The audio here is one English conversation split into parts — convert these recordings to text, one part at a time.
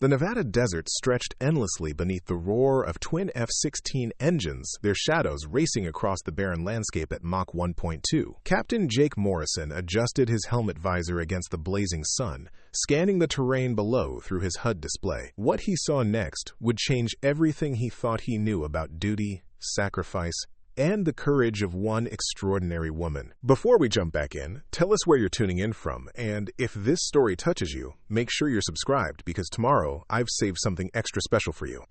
The Nevada desert stretched endlessly beneath the roar of twin F-16 engines, their shadows racing across the barren landscape at Mach 1.2. Captain Jake Morrison adjusted his helmet visor against the blazing sun, scanning the terrain below through his HUD display. What he saw next would change everything he thought he knew about duty, sacrifice, and the courage of one extraordinary woman. Before we jump back in, tell us where you're tuning in from, and if this story touches you, make sure you're subscribed because tomorrow I've saved something extra special for you.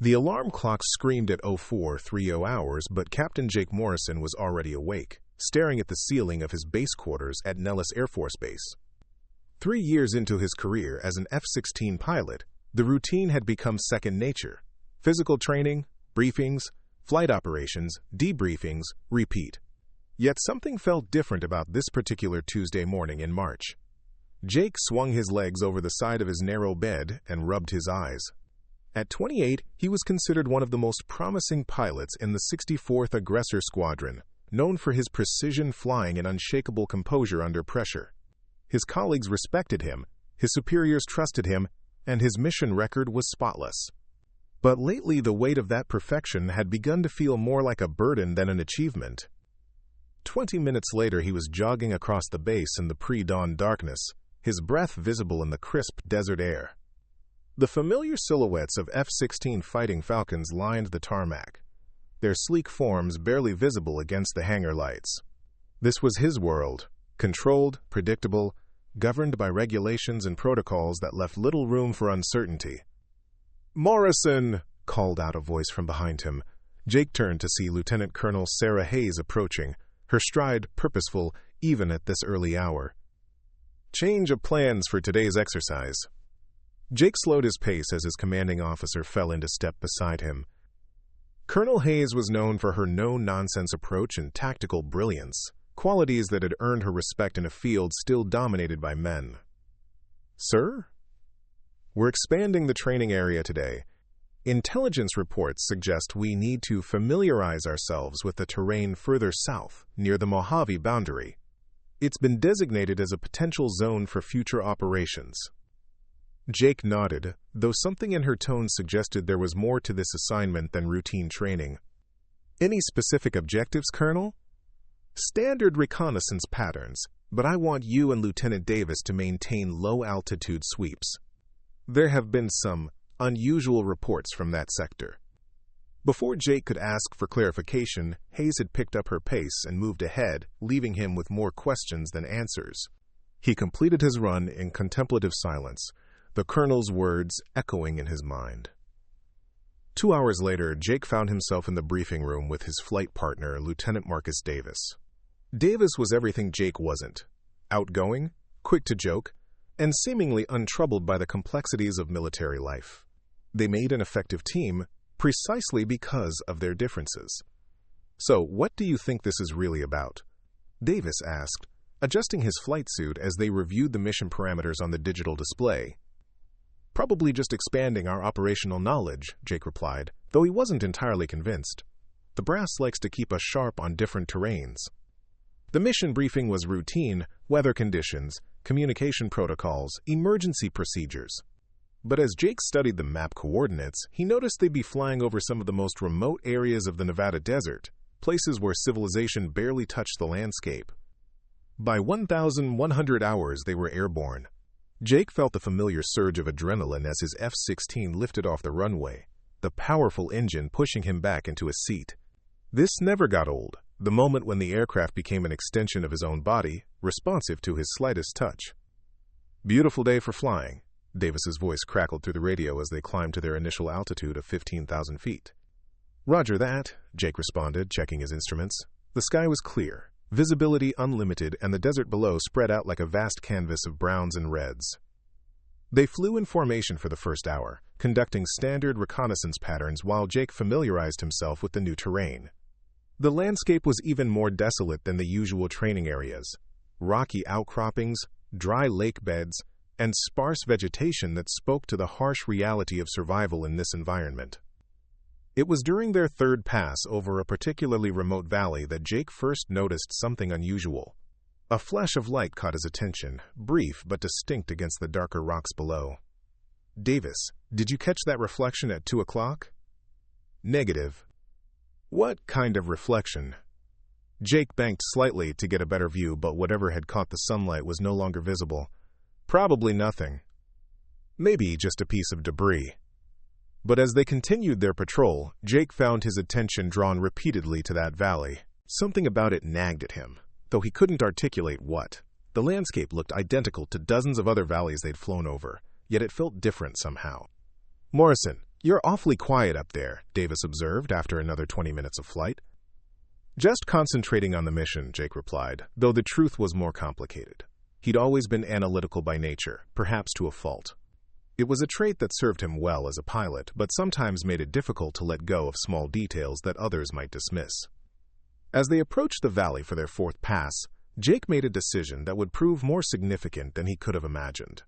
The alarm clock screamed at 04:30 hours, but Captain Jake Morrison was already awake, staring at the ceiling of his base quarters at Nellis Air Force Base. 3 years into his career as an F-16 pilot, the routine had become second nature. Physical training, briefings, flight operations, debriefings, repeat. Yet something felt different about this particular Tuesday morning in March. Jake swung his legs over the side of his narrow bed and rubbed his eyes. At 28, he was considered one of the most promising pilots in the 64th Aggressor Squadron, known for his precision flying and unshakable composure under pressure. His colleagues respected him, his superiors trusted him, and his mission record was spotless. But lately, the weight of that perfection had begun to feel more like a burden than an achievement. 20 minutes later, he was jogging across the base in the pre-dawn darkness, his breath visible in the crisp desert air. The familiar silhouettes of F-16 Fighting Falcons lined the tarmac, their sleek forms barely visible against the hangar lights. This was his world, controlled, predictable, governed by regulations and protocols that left little room for uncertainty. "Morrison!" called out a voice from behind him. Jake turned to see Lieutenant Colonel Sarah Hayes approaching, her stride purposeful even at this early hour. "Change of plans for today's exercise." Jake slowed his pace as his commanding officer fell into step beside him. Colonel Hayes was known for her no-nonsense approach and tactical brilliance, qualities that had earned her respect in a field still dominated by men. "Sir? We're expanding the training area today. Intelligence reports suggest we need to familiarize ourselves with the terrain further south, near the Mojave boundary. It's been designated as a potential zone for future operations." Jake nodded, though something in her tone suggested there was more to this assignment than routine training. "Any specific objectives, Colonel?" "Standard reconnaissance patterns, but I want you and Lieutenant Davis to maintain low-altitude sweeps. There have been some unusual reports from that sector." Before Jake could ask for clarification, Hayes had picked up her pace and moved ahead, leaving him with more questions than answers. He completed his run in contemplative silence, the colonel's words echoing in his mind. 2 hours later, Jake found himself in the briefing room with his flight partner, Lieutenant Marcus Davis. Davis was everything Jake wasn't: outgoing, quick to joke, and seemingly untroubled by the complexities of military life. They made an effective team precisely because of their differences. "So, what do you think this is really about?" Davis asked, adjusting his flight suit as they reviewed the mission parameters on the digital display. "Probably just expanding our operational knowledge," Jake replied, though he wasn't entirely convinced. "The brass likes to keep us sharp on different terrains." The mission briefing was routine: weather conditions, communication protocols, emergency procedures. But as Jake studied the map coordinates, he noticed they'd be flying over some of the most remote areas of the Nevada desert, places where civilization barely touched the landscape. By 1,100 hours, they were airborne. Jake felt the familiar surge of adrenaline as his F-16 lifted off the runway, the powerful engine pushing him back into a seat. This never got old, the moment when the aircraft became an extension of his own body, responsive to his slightest touch. "Beautiful day for flying," Davis's voice crackled through the radio as they climbed to their initial altitude of 15,000 feet. "Roger that," Jake responded, checking his instruments. The sky was clear, visibility unlimited, and the desert below spread out like a vast canvas of browns and reds. They flew in formation for the first hour, conducting standard reconnaissance patterns while Jake familiarized himself with the new terrain. The landscape was even more desolate than the usual training areas: rocky outcroppings, dry lake beds, and sparse vegetation that spoke to the harsh reality of survival in this environment. It was during their third pass over a particularly remote valley that Jake first noticed something unusual. A flash of light caught his attention, brief but distinct against the darker rocks below. Davis, did you catch that reflection at 2 o'clock? Negative. What kind of reflection? Jake banked slightly to get a better view, but whatever had caught the sunlight was no longer visible. Probably nothing. Maybe just a piece of debris. But as they continued their patrol, Jake found his attention drawn repeatedly to that valley. Something about it nagged at him, though he couldn't articulate what. The landscape looked identical to dozens of other valleys they'd flown over, yet it felt different somehow. "Morrison, you're awfully quiet up there," Davis observed after another 20 minutes of flight. "Just concentrating on the mission," Jake replied, though the truth was more complicated. He'd always been analytical by nature, perhaps to a fault. It was a trait that served him well as a pilot, but sometimes made it difficult to let go of small details that others might dismiss. As they approached the valley for their fourth pass, Jake made a decision that would prove more significant than he could have imagined.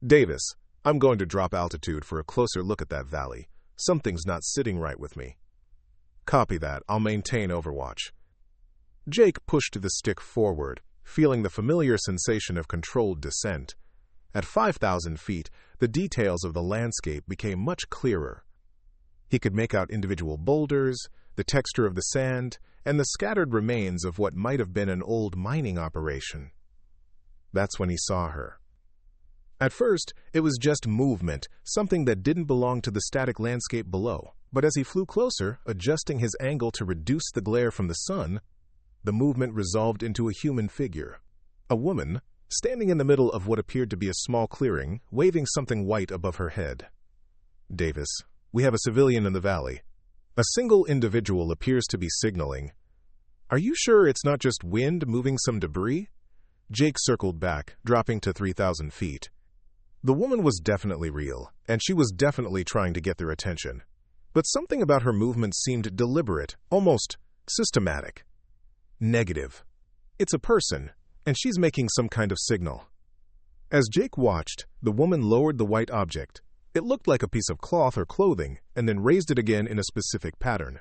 "Davis, I'm going to drop altitude for a closer look at that valley. Something's not sitting right with me." "Copy that. I'll maintain overwatch." Jake pushed the stick forward, feeling the familiar sensation of controlled descent. At 5,000 feet, the details of the landscape became much clearer. He could make out individual boulders, the texture of the sand, and the scattered remains of what might have been an old mining operation. That's when he saw her. At first, it was just movement, something that didn't belong to the static landscape below. But as he flew closer, adjusting his angle to reduce the glare from the sun, the movement resolved into a human figure. A woman, standing in the middle of what appeared to be a small clearing, waving something white above her head. "Davis, we have a civilian in the valley. A single individual appears to be signaling. Are you sure it's not just wind moving some debris?" Jake circled back, dropping to 3,000 feet. The woman was definitely real, and she was definitely trying to get their attention. But something about her movements seemed deliberate, almost systematic. Negative. It's a person, and she's making some kind of signal. As Jake watched, the woman lowered the white object. It looked like a piece of cloth or clothing, and then raised it again in a specific pattern.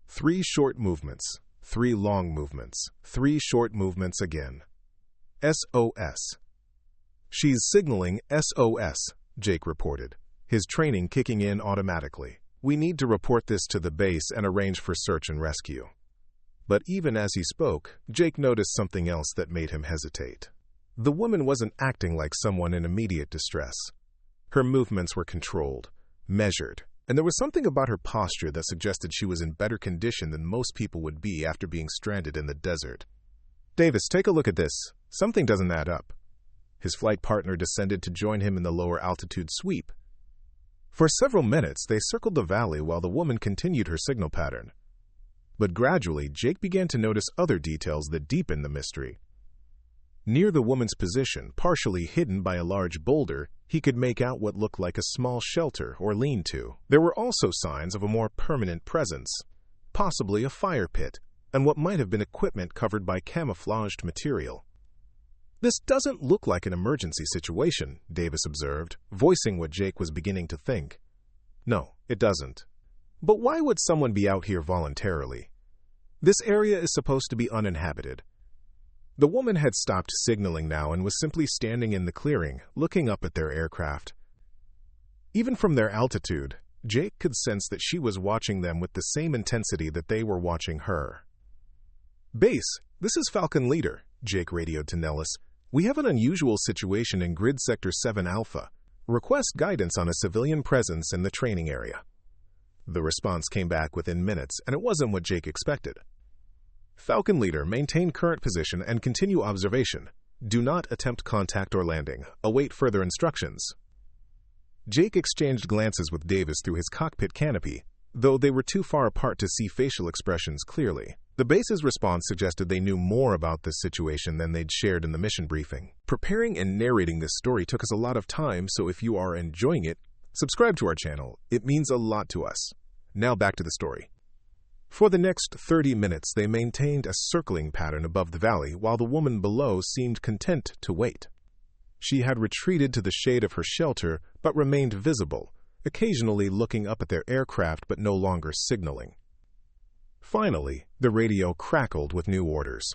3 short movements, 3 long movements, 3 short movements again. SOS. "She's signaling SOS," Jake reported, his training kicking in automatically. "We need to report this to the base and arrange for search and rescue." But even as he spoke, Jake noticed something else that made him hesitate. The woman wasn't acting like someone in immediate distress. Her movements were controlled, measured, and there was something about her posture that suggested she was in better condition than most people would be after being stranded in the desert. "Davis, take a look at this. Something doesn't add up." His flight partner descended to join him in the lower altitude sweep. For several minutes, they circled the valley while the woman continued her signal pattern. But gradually, Jake began to notice other details that deepened the mystery. Near the woman's position, partially hidden by a large boulder, he could make out what looked like a small shelter or lean-to. There were also signs of a more permanent presence, possibly a fire pit, and what might have been equipment covered by camouflaged material. "This doesn't look like an emergency situation," Davis observed, voicing what Jake was beginning to think. "No, it doesn't. But why would someone be out here voluntarily? This area is supposed to be uninhabited." The woman had stopped signaling now and was simply standing in the clearing, looking up at their aircraft. Even from their altitude, Jake could sense that she was watching them with the same intensity that they were watching her. "Base, this is Falcon Leader," Jake radioed to Nellis. "We have an unusual situation in Grid Sector 7 Alpha. Request guidance on a civilian presence in the training area." The response came back within minutes, and it wasn't what Jake expected. "Falcon Leader, maintain current position and continue observation. Do not attempt contact or landing. Await further instructions." Jake exchanged glances with Davis through his cockpit canopy, though they were too far apart to see facial expressions clearly. The base's response suggested they knew more about this situation than they'd shared in the mission briefing. Preparing and narrating this story took us a lot of time, so if you are enjoying it, subscribe to our channel. It means a lot to us. Now back to the story. For the next 30 minutes, they maintained a circling pattern above the valley, while the woman below seemed content to wait. She had retreated to the shade of her shelter, but remained visible, occasionally looking up at their aircraft but no longer signaling. Finally, the radio crackled with new orders.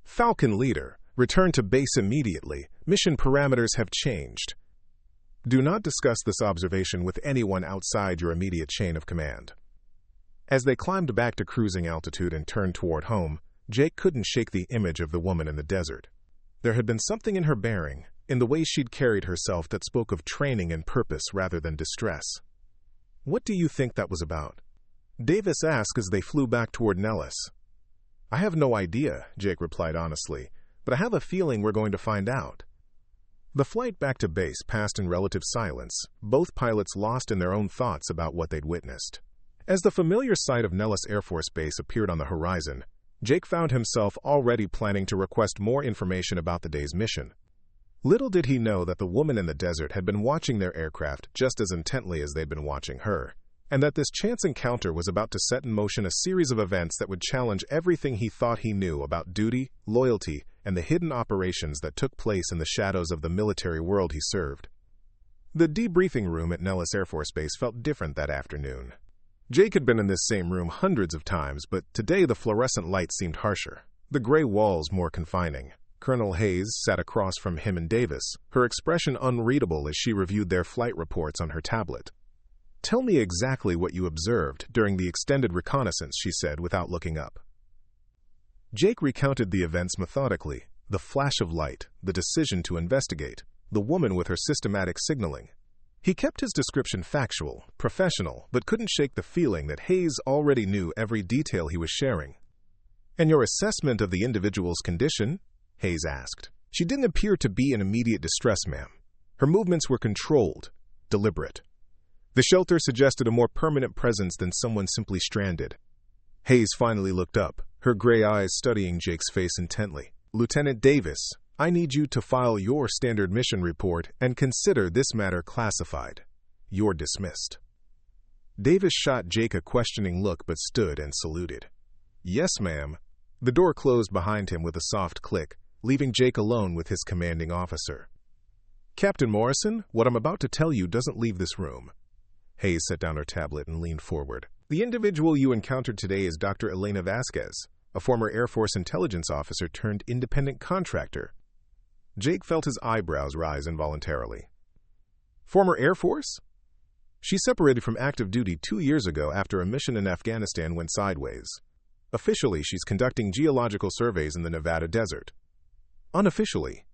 "Falcon Leader, return to base immediately. Mission parameters have changed." Do not discuss this observation with anyone outside your immediate chain of command. As they climbed back to cruising altitude and turned toward home, Jake couldn't shake the image of the woman in the desert. There had been something in her bearing, in the way she'd carried herself, that spoke of training and purpose rather than distress. "What do you think that was about?" Davis asked as they flew back toward Nellis. "I have no idea," Jake replied honestly, "but I have a feeling we're going to find out." The flight back to base passed in relative silence, both pilots lost in their own thoughts about what they'd witnessed. As the familiar sight of Nellis Air Force Base appeared on the horizon, Jake found himself already planning to request more information about the day's mission. Little did he know that the woman in the desert had been watching their aircraft just as intently as they'd been watching her, and that this chance encounter was about to set in motion a series of events that would challenge everything he thought he knew about duty, loyalty, and the hidden operations that took place in the shadows of the military world he served. The debriefing room at Nellis Air Force Base felt different that afternoon. Jake had been in this same room hundreds of times, but today the fluorescent light seemed harsher, the gray walls more confining. Colonel Hayes sat across from him and Davis, her expression unreadable as she reviewed their flight reports on her tablet. "Tell me exactly what you observed during the extended reconnaissance," she said without looking up. Jake recounted the events methodically, the flash of light, the decision to investigate, the woman with her systematic signaling. He kept his description factual, professional, but couldn't shake the feeling that Hayes already knew every detail he was sharing. "And your assessment of the individual's condition?" Hayes asked. "She didn't appear to be in immediate distress, ma'am. Her movements were controlled, deliberate. The shelter suggested a more permanent presence than someone simply stranded." Hayes finally looked up, her gray eyes studying Jake's face intently. "Lieutenant Davis, I need you to file your standard mission report and consider this matter classified. You're dismissed." Davis shot Jake a questioning look but stood and saluted. "Yes, ma'am." The door closed behind him with a soft click, leaving Jake alone with his commanding officer. "Captain Morrison, what I'm about to tell you doesn't leave this room." Hayes set down her tablet and leaned forward. "The individual you encountered today is Dr. Elena Vasquez, a former Air Force intelligence officer turned independent contractor." Jake felt his eyebrows rise involuntarily. "Former Air Force?" "She separated from active duty 2 years ago after a mission in Afghanistan went sideways. Officially, she's conducting geological surveys in the Nevada desert. Unofficially."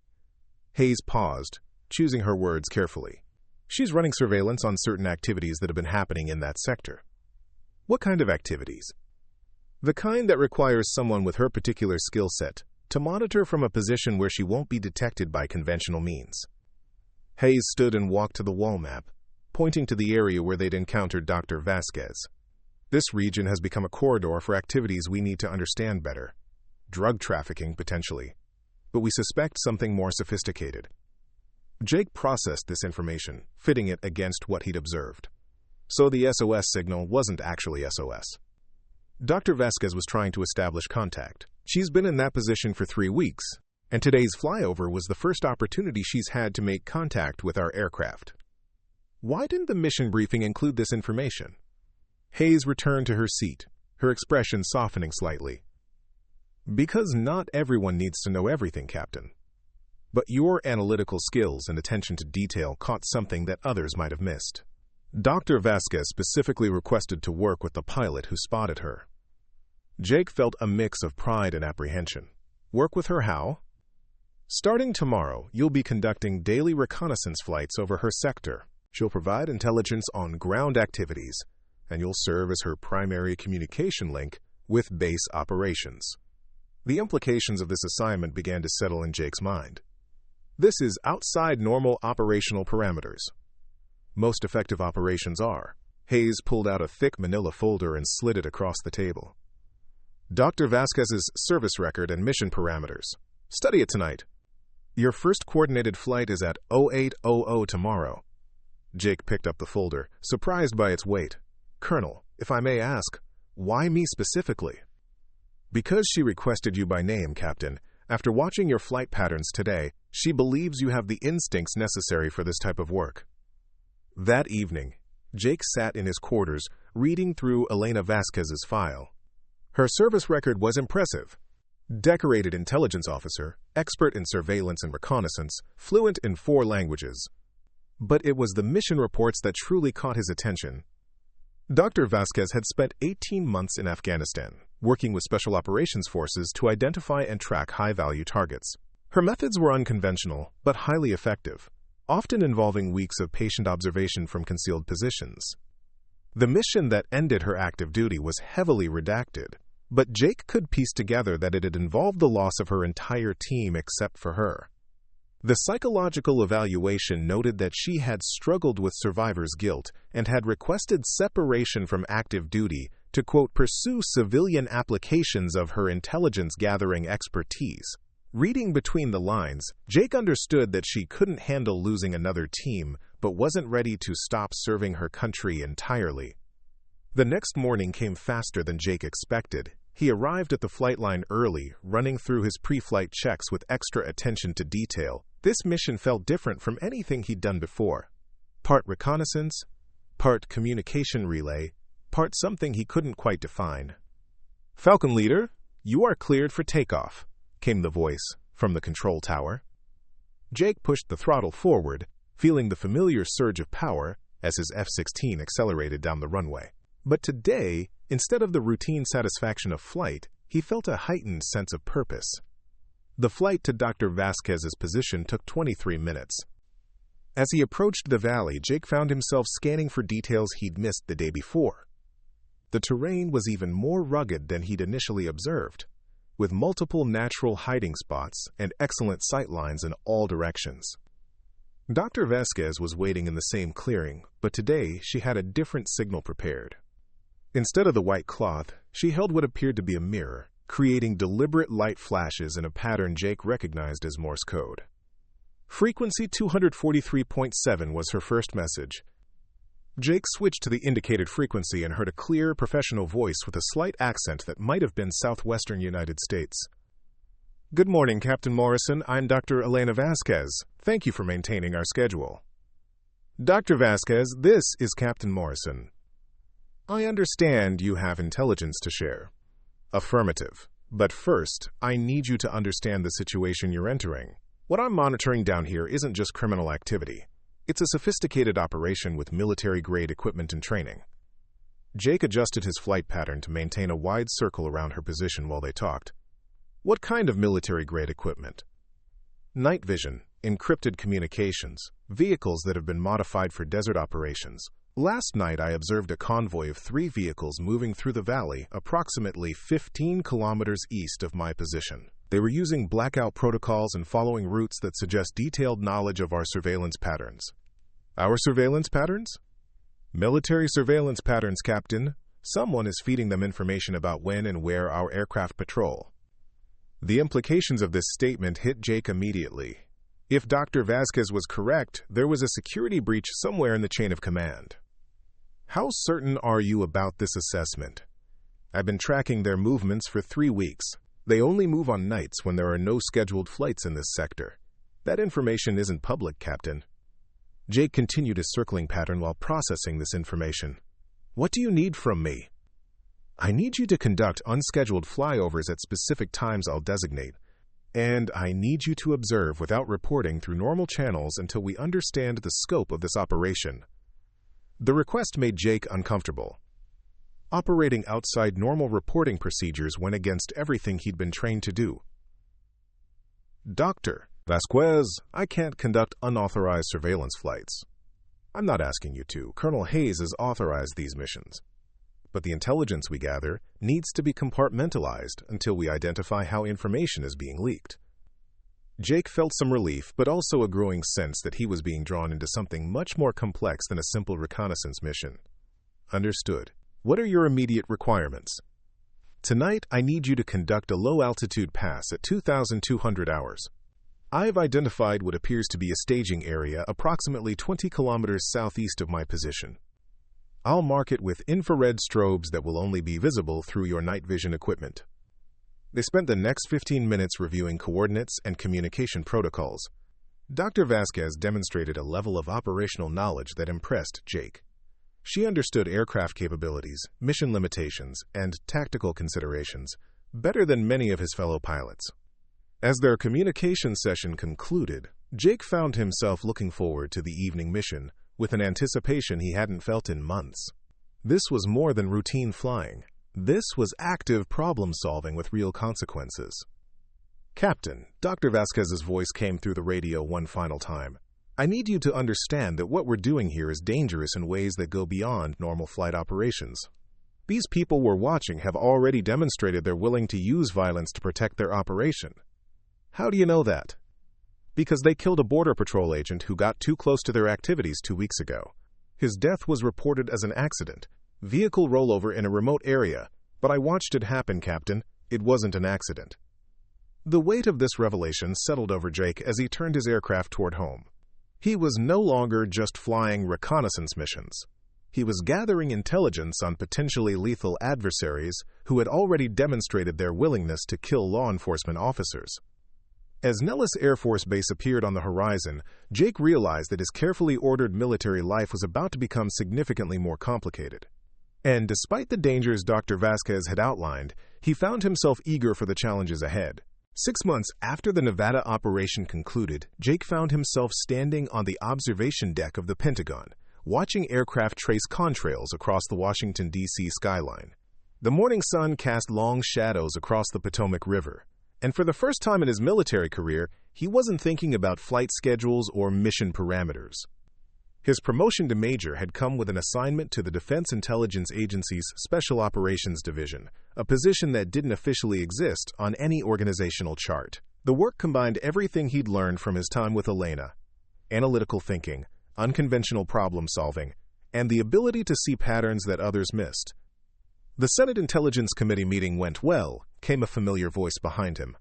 Hayes paused, choosing her words carefully. "She's running surveillance on certain activities that have been happening in that sector." "What kind of activities?" "The kind that requires someone with her particular skill set to monitor from a position where she won't be detected by conventional means." Hayes stood and walked to the wall map, pointing to the area where they'd encountered Dr. Vasquez. "This region has become a corridor for activities we need to understand better. Drug trafficking, potentially. But we suspect something more sophisticated." Jake processed this information, fitting it against what he'd observed. So the SOS signal wasn't actually SOS. Dr. Vasquez was trying to establish contact. She's been in that position for 3 weeks, and today's flyover was the first opportunity she's had to make contact with our aircraft. Why didn't the mission briefing include this information? Hayes returned to her seat, her expression softening slightly. "Because not everyone needs to know everything, Captain. But your analytical skills and attention to detail caught something that others might have missed." Dr. Vasquez specifically requested to work with the pilot who spotted her. Jake felt a mix of pride and apprehension. "Work with her how?" "Starting tomorrow, you'll be conducting daily reconnaissance flights over her sector. She'll provide intelligence on ground activities, and you'll serve as her primary communication link with base operations." The implications of this assignment began to settle in Jake's mind. This is outside normal operational parameters. Most effective operations are. Hayes pulled out a thick manila folder and slid it across the table. "Dr. Vasquez's service record and mission parameters. Study it tonight. Your first coordinated flight is at 0800 tomorrow." Jake picked up the folder, surprised by its weight. "Colonel, if I may ask, why me specifically?" "Because she requested you by name, Captain. After watching your flight patterns today, she believes you have the instincts necessary for this type of work." That evening, Jake sat in his quarters, reading through Elena Vasquez's file. Her service record was impressive. Decorated intelligence officer, expert in surveillance and reconnaissance, fluent in 4 languages. But it was the mission reports that truly caught his attention. Dr. Vasquez had spent 18 months in Afghanistan, working with Special Operations Forces to identify and track high-value targets. Her methods were unconventional, but highly effective, often involving weeks of patient observation from concealed positions. The mission that ended her active duty was heavily redacted, but Jake could piece together that it had involved the loss of her entire team except for her. The psychological evaluation noted that she had struggled with survivor's guilt and had requested separation from active duty to, quote, pursue civilian applications of her intelligence-gathering expertise. Reading between the lines, Jake understood that she couldn't handle losing another team, but wasn't ready to stop serving her country entirely. The next morning came faster than Jake expected. He arrived at the flight line early, running through his pre-flight checks with extra attention to detail. This mission felt different from anything he'd done before. Part reconnaissance, part communication relay, part something he couldn't quite define. "Falcon Leader, you are cleared for takeoff," came the voice from the control tower. Jake pushed the throttle forward, feeling the familiar surge of power as his F-16 accelerated down the runway. But today, instead of the routine satisfaction of flight, he felt a heightened sense of purpose. The flight to Dr. Vasquez's position took 23 minutes. As he approached the valley, Jake found himself scanning for details he'd missed the day before. The terrain was even more rugged than he'd initially observed, with multiple natural hiding spots and excellent sight lines in all directions. Dr. Vasquez was waiting in the same clearing, but today she had a different signal prepared. Instead of the white cloth, she held what appeared to be a mirror, creating deliberate light flashes in a pattern Jake recognized as Morse code. Frequency 243.7 was her first message. Jake switched to the indicated frequency and heard a clear, professional voice with a slight accent that might have been southwestern United States. "Good morning, Captain Morrison. I'm Dr. Elena Vasquez. Thank you for maintaining our schedule." "Dr. Vasquez, this is Captain Morrison. I understand you have intelligence to share." "Affirmative. But first, I need you to understand the situation you're entering. What I'm monitoring down here isn't just criminal activity. It's a sophisticated operation with military-grade equipment and training." Jake adjusted his flight pattern to maintain a wide circle around her position while they talked. "What kind of military-grade equipment?" "Night vision, encrypted communications, vehicles that have been modified for desert operations. Last night I observed a convoy of 3 vehicles moving through the valley approximately 15 kilometers east of my position. They were using blackout protocols and following routes that suggest detailed knowledge of our surveillance patterns." "Our surveillance patterns?" "Military surveillance patterns, Captain. Someone is feeding them information about when and where our aircraft patrol." The implications of this statement hit Jake immediately. If Dr. Vasquez was correct, there was a security breach somewhere in the chain of command. "How certain are you about this assessment?" "I've been tracking their movements for 3 weeks. They only move on nights when there are no scheduled flights in this sector. That information isn't public, Captain." Jake continued his circling pattern while processing this information. "What do you need from me?" "I need you to conduct unscheduled flyovers at specific times I'll designate, and I need you to observe without reporting through normal channels until we understand the scope of this operation." The request made Jake uncomfortable. Operating outside normal reporting procedures went against everything he'd been trained to do. "Dr. Vasquez, I can't conduct unauthorized surveillance flights." "I'm not asking you to. Colonel Hayes has authorized these missions. But the intelligence we gather needs to be compartmentalized until we identify how information is being leaked." Jake felt some relief, but also a growing sense that he was being drawn into something much more complex than a simple reconnaissance mission. "Understood. What are your immediate requirements?" "Tonight, I need you to conduct a low-altitude pass at 2,200 hours. I've identified what appears to be a staging area approximately 20 kilometers southeast of my position. I'll mark it with infrared strobes that will only be visible through your night vision equipment." They spent the next 15 minutes reviewing coordinates and communication protocols. Dr. Vasquez demonstrated a level of operational knowledge that impressed Jake. She understood aircraft capabilities, mission limitations, and tactical considerations better than many of his fellow pilots. As their communication session concluded, Jake found himself looking forward to the evening mission with an anticipation he hadn't felt in months. This was more than routine flying. This was active problem-solving with real consequences. "Captain," Dr. Vasquez's voice came through the radio one final time. "I need you to understand that what we're doing here is dangerous in ways that go beyond normal flight operations. These people we're watching have already demonstrated they're willing to use violence to protect their operation." "How do you know that?" "Because they killed a Border Patrol agent who got too close to their activities 2 weeks ago. His death was reported as an accident, vehicle rollover in a remote area, but I watched it happen, Captain. It wasn't an accident." The weight of this revelation settled over Jake as he turned his aircraft toward home. He was no longer just flying reconnaissance missions. He was gathering intelligence on potentially lethal adversaries who had already demonstrated their willingness to kill law enforcement officers. As Nellis Air Force Base appeared on the horizon, Jake realized that his carefully ordered military life was about to become significantly more complicated. And despite the dangers Dr. Vasquez had outlined, he found himself eager for the challenges ahead. 6 months after the Nevada operation concluded, Jake found himself standing on the observation deck of the Pentagon, watching aircraft trace contrails across the Washington, D.C. skyline. The morning sun cast long shadows across the Potomac River, and for the first time in his military career, he wasn't thinking about flight schedules or mission parameters. His promotion to major had come with an assignment to the Defense Intelligence Agency's Special Operations Division, a position that didn't officially exist on any organizational chart. The work combined everything he'd learned from his time with Elena: analytical thinking, unconventional problem-solving, and the ability to see patterns that others missed. The Senate Intelligence Committee meeting went well, came a familiar voice behind him.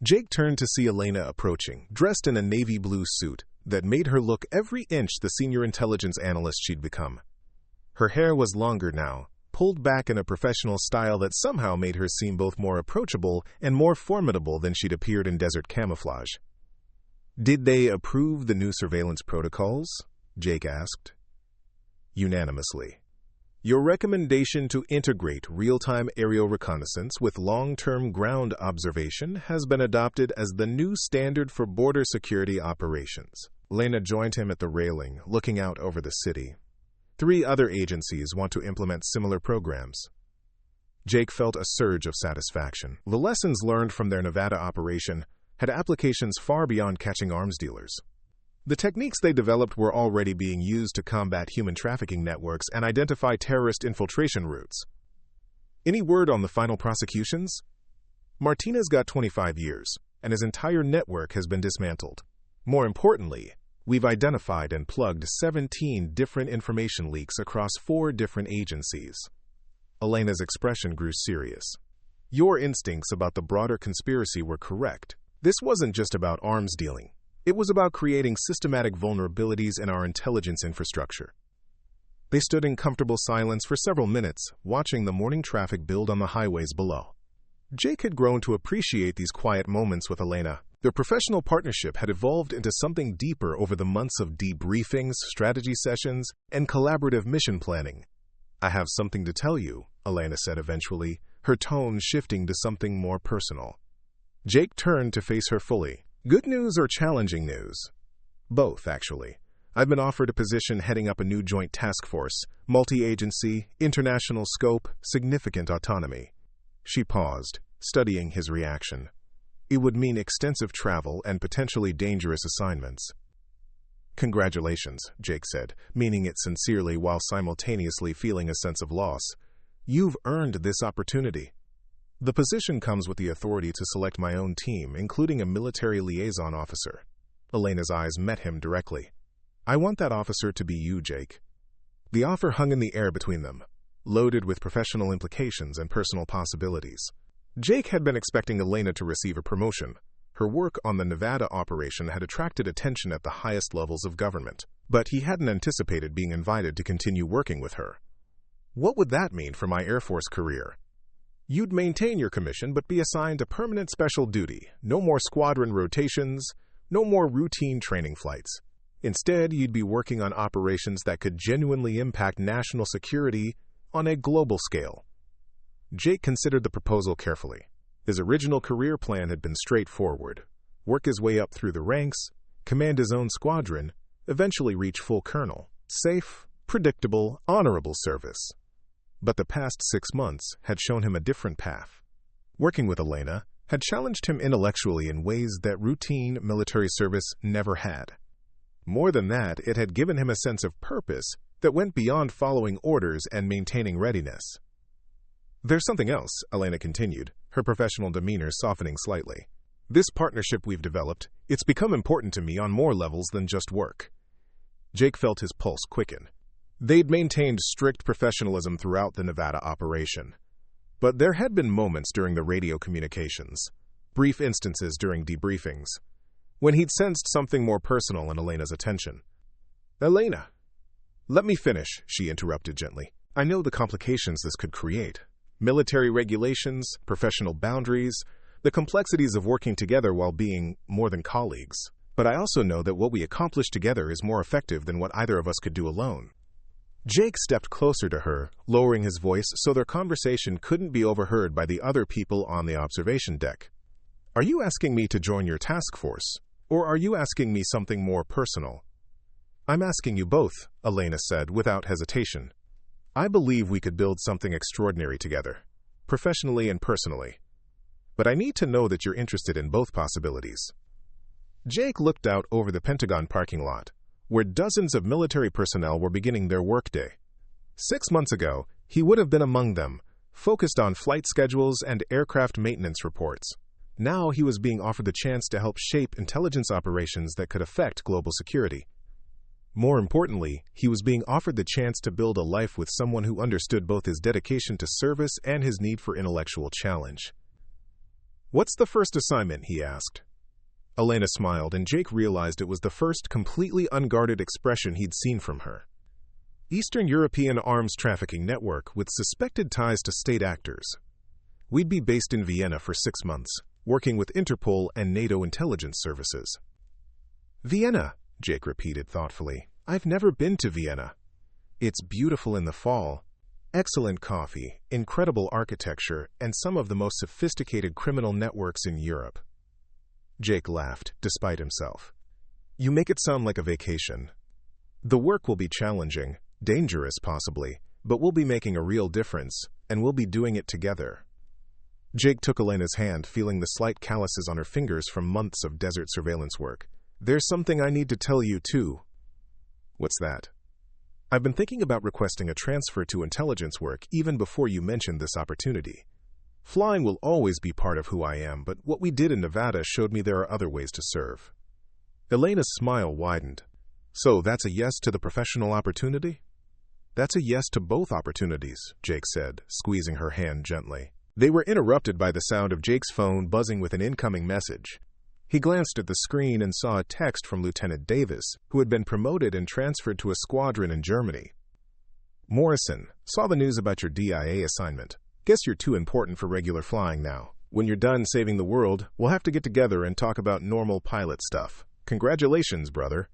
Jake turned to see Elena approaching, dressed in a navy blue suit that made her look every inch the senior intelligence analyst she'd become. Her hair was longer now, pulled back in a professional style that somehow made her seem both more approachable and more formidable than she'd appeared in desert camouflage. "Did they approve the new surveillance protocols?" Jake asked. "Unanimously. Your recommendation to integrate real-time aerial reconnaissance with long-term ground observation has been adopted as the new standard for border security operations." Lena joined him at the railing, looking out over the city. 3 other agencies want to implement similar programs. Jake felt a surge of satisfaction. The lessons learned from their Nevada operation had applications far beyond catching arms dealers. The techniques they developed were already being used to combat human trafficking networks and identify terrorist infiltration routes. "Any word on the final prosecutions?" "Martinez got 25 years, and his entire network has been dismantled. More importantly, we've identified and plugged 17 different information leaks across 4 different agencies." Elena's expression grew serious. "Your instincts about the broader conspiracy were correct. This wasn't just about arms dealing. It was about creating systematic vulnerabilities in our intelligence infrastructure." They stood in comfortable silence for several minutes, watching the morning traffic build on the highways below. Jake had grown to appreciate these quiet moments with Elena. Their professional partnership had evolved into something deeper over the months of debriefings, strategy sessions, and collaborative mission planning. "I have something to tell you," Elena said eventually, her tone shifting to something more personal. Jake turned to face her fully. "Good news or challenging news?" "Both, actually. I've been offered a position heading up a new joint task force, multi-agency, international scope, significant autonomy." She paused, studying his reaction. It would mean extensive travel and potentially dangerous assignments. "Congratulations," Jake said, meaning it sincerely while simultaneously feeling a sense of loss. "You've earned this opportunity. The position comes with the authority to select my own team, including a military liaison officer." Elena's eyes met him directly. "I want that officer to be you, Jake." The offer hung in the air between them, loaded with professional implications and personal possibilities. Jake had been expecting Elena to receive a promotion. Her work on the Nevada operation had attracted attention at the highest levels of government, but he hadn't anticipated being invited to continue working with her. "What would that mean for my Air Force career?" "You'd maintain your commission but be assigned to permanent special duty, no more squadron rotations, no more routine training flights. Instead, you'd be working on operations that could genuinely impact national security on a global scale." Jake considered the proposal carefully. His original career plan had been straightforward: work his way up through the ranks, command his own squadron, eventually reach full colonel. Safe, predictable, honorable service. But the past 6 months had shown him a different path. Working with Elena had challenged him intellectually in ways that routine military service never had. More than that, it had given him a sense of purpose that went beyond following orders and maintaining readiness. "There's something else," Elena continued, her professional demeanor softening slightly. "This partnership we've developed, it's become important to me on more levels than just work." Jake felt his pulse quicken. They'd maintained strict professionalism throughout the Nevada operation. But there had been moments during the radio communications, brief instances during debriefings, when he'd sensed something more personal in Elena's attention. "Elena, let me finish," she interrupted gently. "I know the complications this could create. Military regulations, professional boundaries, the complexities of working together while being more than colleagues. But I also know that what we accomplish together is more effective than what either of us could do alone." Jake stepped closer to her, lowering his voice so their conversation couldn't be overheard by the other people on the observation deck. "Are you asking me to join your task force, or are you asking me something more personal?" "I'm asking you both," Elena said without hesitation. "I believe we could build something extraordinary together, professionally and personally. But I need to know that you're interested in both possibilities." Jake looked out over the Pentagon parking lot, where dozens of military personnel were beginning their workday. 6 months ago, he would have been among them, focused on flight schedules and aircraft maintenance reports. Now he was being offered the chance to help shape intelligence operations that could affect global security. More importantly, he was being offered the chance to build a life with someone who understood both his dedication to service and his need for intellectual challenge. "What's the first assignment?" he asked. Elena smiled, and Jake realized it was the first completely unguarded expression he'd seen from her. "Eastern European arms trafficking network with suspected ties to state actors. We'd be based in Vienna for 6 months, working with Interpol and NATO intelligence services." "Vienna," Jake repeated thoughtfully. "I've never been to Vienna. It's beautiful in the fall. Excellent coffee, incredible architecture, and some of the most sophisticated criminal networks in Europe." Jake laughed, despite himself. "You make it sound like a vacation. The work will be challenging, dangerous possibly, but we'll be making a real difference, and we'll be doing it together." Jake took Elena's hand, feeling the slight calluses on her fingers from months of desert surveillance work. "There's something I need to tell you, too." "What's that?" "I've been thinking about requesting a transfer to intelligence work even before you mentioned this opportunity. Flying will always be part of who I am, but what we did in Nevada showed me there are other ways to serve." Elena's smile widened. "So that's a yes to the professional opportunity?" "That's a yes to both opportunities," Jake said, squeezing her hand gently. They were interrupted by the sound of Jake's phone buzzing with an incoming message. He glanced at the screen and saw a text from Lieutenant Davis, who had been promoted and transferred to a squadron in Germany. "Morrison, saw the news about your DIA assignment. Guess you're too important for regular flying now. When you're done saving the world, we'll have to get together and talk about normal pilot stuff. Congratulations, brother."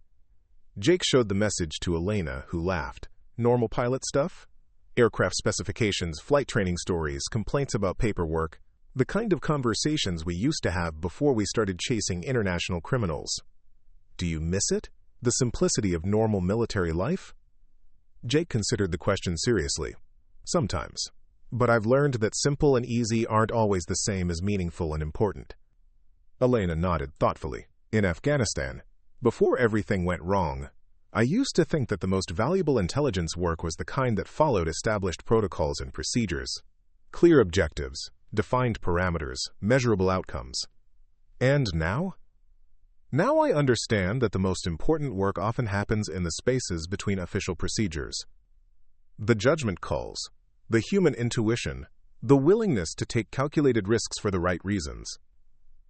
Jake showed the message to Elena, who laughed. "Normal pilot stuff? Aircraft specifications, flight training stories, complaints about paperwork. The kind of conversations we used to have before we started chasing international criminals. Do you miss it? The simplicity of normal military life?" Jake considered the question seriously. "Sometimes. But I've learned that simple and easy aren't always the same as meaningful and important." Elena nodded thoughtfully. "In Afghanistan, before everything went wrong, I used to think that the most valuable intelligence work was the kind that followed established protocols and procedures. Clear objectives, defined parameters, measurable outcomes. And now? Now I understand that the most important work often happens in the spaces between official procedures. The judgment calls, the human intuition, the willingness to take calculated risks for the right reasons."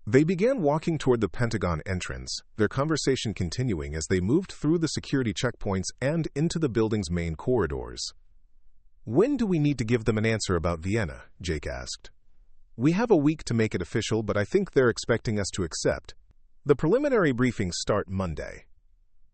They began walking toward the Pentagon entrance, their conversation continuing as they moved through the security checkpoints and into the building's main corridors. "When do we need to give them an answer about Vienna?" Jake asked. "We have a week to make it official, but I think they're expecting us to accept. The preliminary briefings start Monday."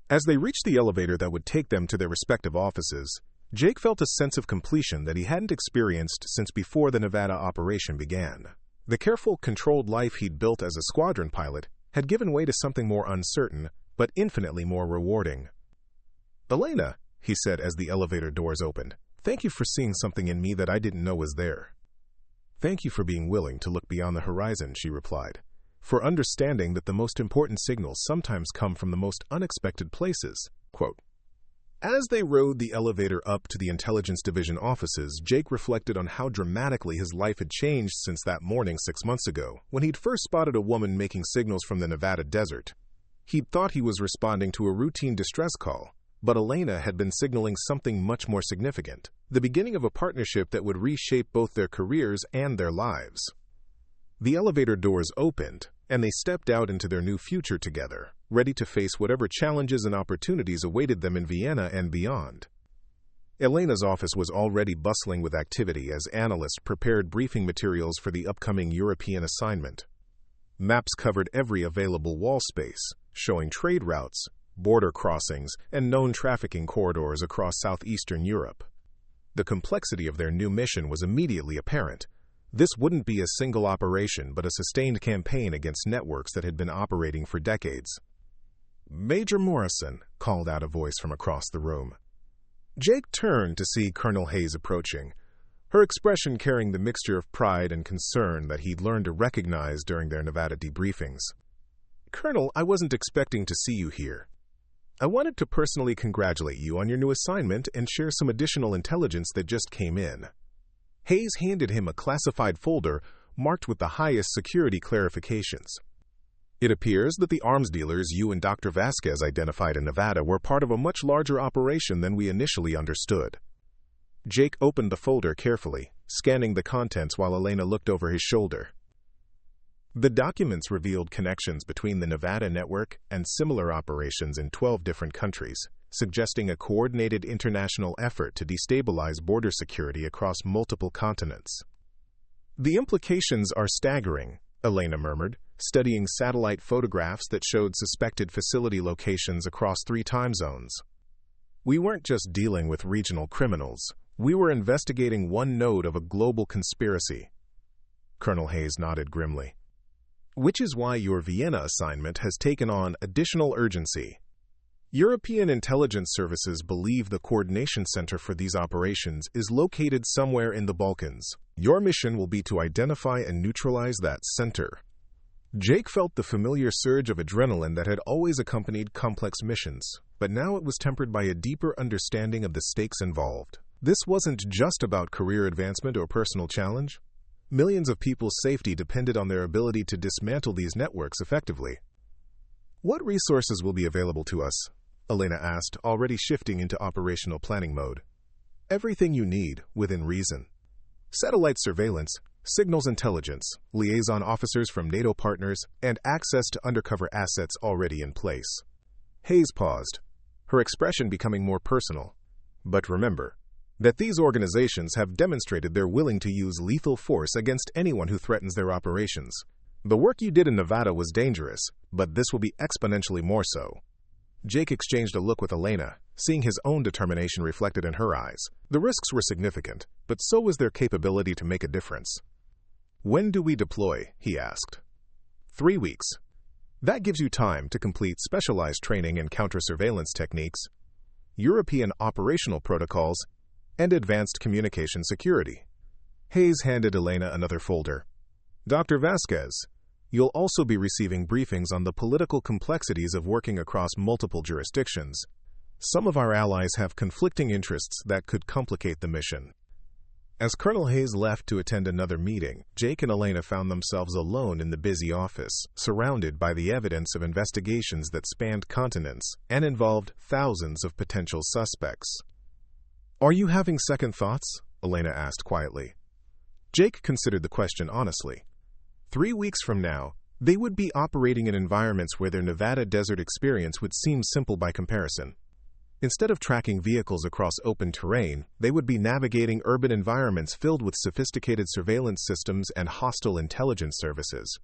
As they reached the elevator that would take them to their respective offices, Jake felt a sense of completion that he hadn't experienced since before the Nevada operation began. The careful, controlled life he'd built as a squadron pilot had given way to something more uncertain, but infinitely more rewarding. "Elena," he said as the elevator doors opened, "thank you for seeing something in me that I didn't know was there." "Thank you for being willing to look beyond the horizon," she replied, "for understanding that the most important signals sometimes come from the most unexpected places." Quote. As they rode the elevator up to the Intelligence Division offices, Jake reflected on how dramatically his life had changed since that morning 6 months ago, when he'd first spotted a woman making signals from the Nevada desert. He'd thought he was responding to a routine distress call, but Elena had been signaling something much more significant, the beginning of a partnership that would reshape both their careers and their lives. The elevator doors opened, and they stepped out into their new future together, ready to face whatever challenges and opportunities awaited them in Vienna and beyond. Elena's office was already bustling with activity as analysts prepared briefing materials for the upcoming European assignment. Maps covered every available wall space, showing trade routes, border crossings, and known trafficking corridors across southeastern Europe. The complexity of their new mission was immediately apparent. This wouldn't be a single operation, but a sustained campaign against networks that had been operating for decades. "Major Morrison," called out a voice from across the room. Jake turned to see Colonel Hayes approaching, her expression carrying the mixture of pride and concern that he'd learned to recognize during their Nevada debriefings. "Colonel, I wasn't expecting to see you here. I wanted to personally congratulate you on your new assignment and share some additional intelligence that just came in." Hayes handed him a classified folder marked with the highest security clarifications. "It appears that the arms dealers you and Dr. Vasquez identified in Nevada were part of a much larger operation than we initially understood." Jake opened the folder carefully, scanning the contents while Elena looked over his shoulder. The documents revealed connections between the Nevada network and similar operations in 12 different countries, suggesting a coordinated international effort to destabilize border security across multiple continents. "The implications are staggering," Elena murmured, studying satellite photographs that showed suspected facility locations across 3 time zones. "We weren't just dealing with regional criminals. We were investigating one node of a global conspiracy." Colonel Hayes nodded grimly. "Which is why your Vienna assignment has taken on additional urgency. European intelligence services believe the coordination center for these operations is located somewhere in the Balkans. Your mission will be to identify and neutralize that center." Jake felt the familiar surge of adrenaline that had always accompanied complex missions, but now it was tempered by a deeper understanding of the stakes involved. This wasn't just about career advancement or personal challenge. Millions of people's safety depended on their ability to dismantle these networks effectively. "What resources will be available to us?" Elena asked, already shifting into operational planning mode. "Everything you need, within reason. Satellite surveillance, signals intelligence, liaison officers from NATO partners, and access to undercover assets already in place." Hayes paused, her expression becoming more personal. "But remember that these organizations have demonstrated they're willing to use lethal force against anyone who threatens their operations. The work you did in Nevada was dangerous, but this will be exponentially more so." Jake exchanged a look with Elena, seeing his own determination reflected in her eyes. The risks were significant, but so was their capability to make a difference. "When do we deploy?" he asked. 3 weeks. That gives you time to complete specialized training in counter-surveillance techniques, European operational protocols, and advanced communication security. Hayes handed Elena another folder. "Dr. Vasquez, you'll also be receiving briefings on the political complexities of working across multiple jurisdictions. Some of our allies have conflicting interests that could complicate the mission." As Colonel Hayes left to attend another meeting, Jake and Elena found themselves alone in the busy office, surrounded by the evidence of investigations that spanned continents and involved thousands of potential suspects. "Are you having second thoughts?" Elena asked quietly. Jake considered the question honestly. 3 weeks from now, they would be operating in environments where their Nevada desert experience would seem simple by comparison. Instead of tracking vehicles across open terrain, they would be navigating urban environments filled with sophisticated surveillance systems and hostile intelligence services.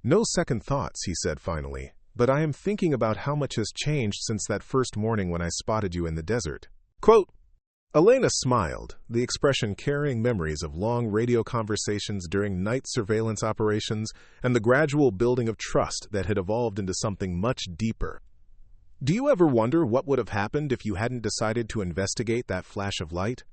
"No second thoughts," he said finally, "but I am thinking about how much has changed since that first morning when I spotted you in the desert." Quote, Elena smiled, the expression carrying memories of long radio conversations during night surveillance operations and the gradual building of trust that had evolved into something much deeper. Do you ever wonder what would have happened if you hadn't decided to investigate that flash of light?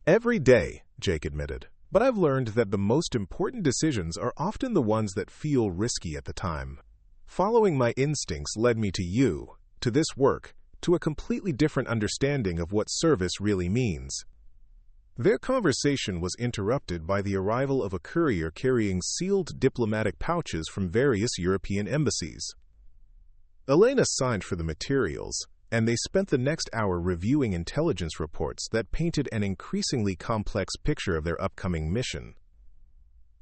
Every day, Jake admitted. But I've learned that the most important decisions are often the ones that feel risky at the time. Following my instincts led me to you, to this work, to a completely different understanding of what service really means. Their conversation was interrupted by the arrival of a courier carrying sealed diplomatic pouches from various European embassies. Elena signed for the materials, and they spent the next hour reviewing intelligence reports that painted an increasingly complex picture of their upcoming mission.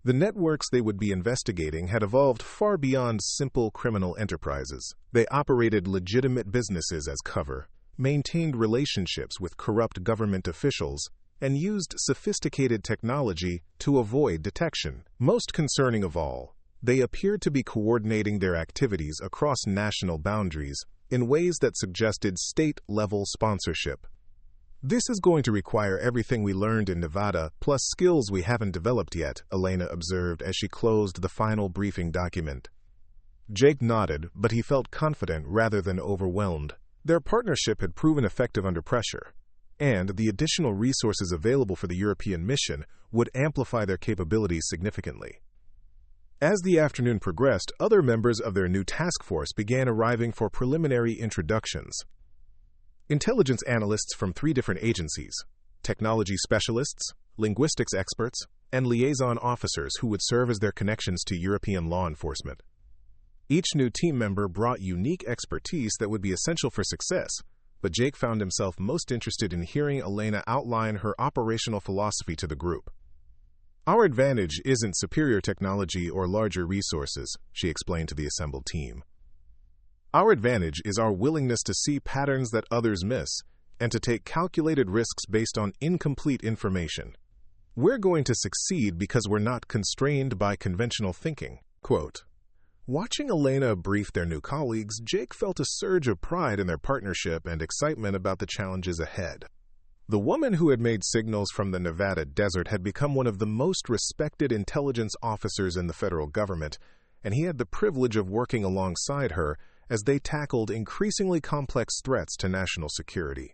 The networks they would be investigating had evolved far beyond simple criminal enterprises. They operated legitimate businesses as cover, maintained relationships with corrupt government officials, and used sophisticated technology to avoid detection. Most concerning of all, they appeared to be coordinating their activities across national boundaries in ways that suggested state-level sponsorship. This is going to require everything we learned in Nevada, plus skills we haven't developed yet, Elena observed as she closed the final briefing document. Jake nodded, but he felt confident rather than overwhelmed. Their partnership had proven effective under pressure, and the additional resources available for the European mission would amplify their capabilities significantly. As the afternoon progressed, other members of their new task force began arriving for preliminary introductions. Intelligence analysts from 3 different agencies, technology specialists, linguistics experts, and liaison officers who would serve as their connections to European law enforcement. Each new team member brought unique expertise that would be essential for success, but Jake found himself most interested in hearing Elena outline her operational philosophy to the group. Our advantage isn't superior technology or larger resources, she explained to the assembled team. Our advantage is our willingness to see patterns that others miss and to take calculated risks based on incomplete information. We're going to succeed because we're not constrained by conventional thinking. Quote, watching Elena brief their new colleagues, Jake felt a surge of pride in their partnership and excitement about the challenges ahead. The woman who had made signals from the Nevada desert had become one of the most respected intelligence officers in the federal government, and he had the privilege of working alongside her as they tackled increasingly complex threats to national security.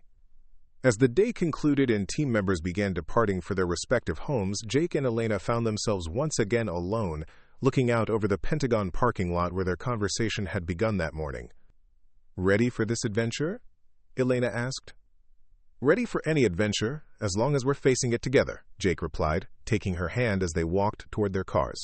As the day concluded and team members began departing for their respective homes, Jake and Elena found themselves once again alone, looking out over the Pentagon parking lot where their conversation had begun that morning. "Ready for this adventure?" Elena asked. "Ready for any adventure, as long as we're facing it together," Jake replied, taking her hand as they walked toward their cars.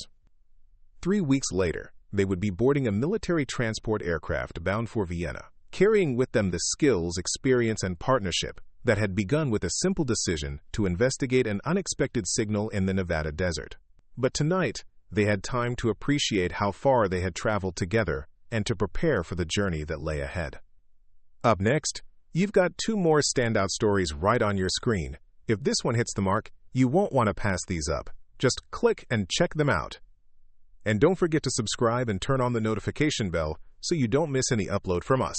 3 weeks later, they would be boarding a military transport aircraft bound for Vienna, carrying with them the skills, experience, and partnership that had begun with a simple decision to investigate an unexpected signal in the Nevada desert. But tonight, they had time to appreciate how far they had traveled together and to prepare for the journey that lay ahead. Up next, you've got 2 more standout stories right on your screen. If this one hits the mark, you won't want to pass these up. Just click and check them out. And don't forget to subscribe and turn on the notification bell so you don't miss any upload from us.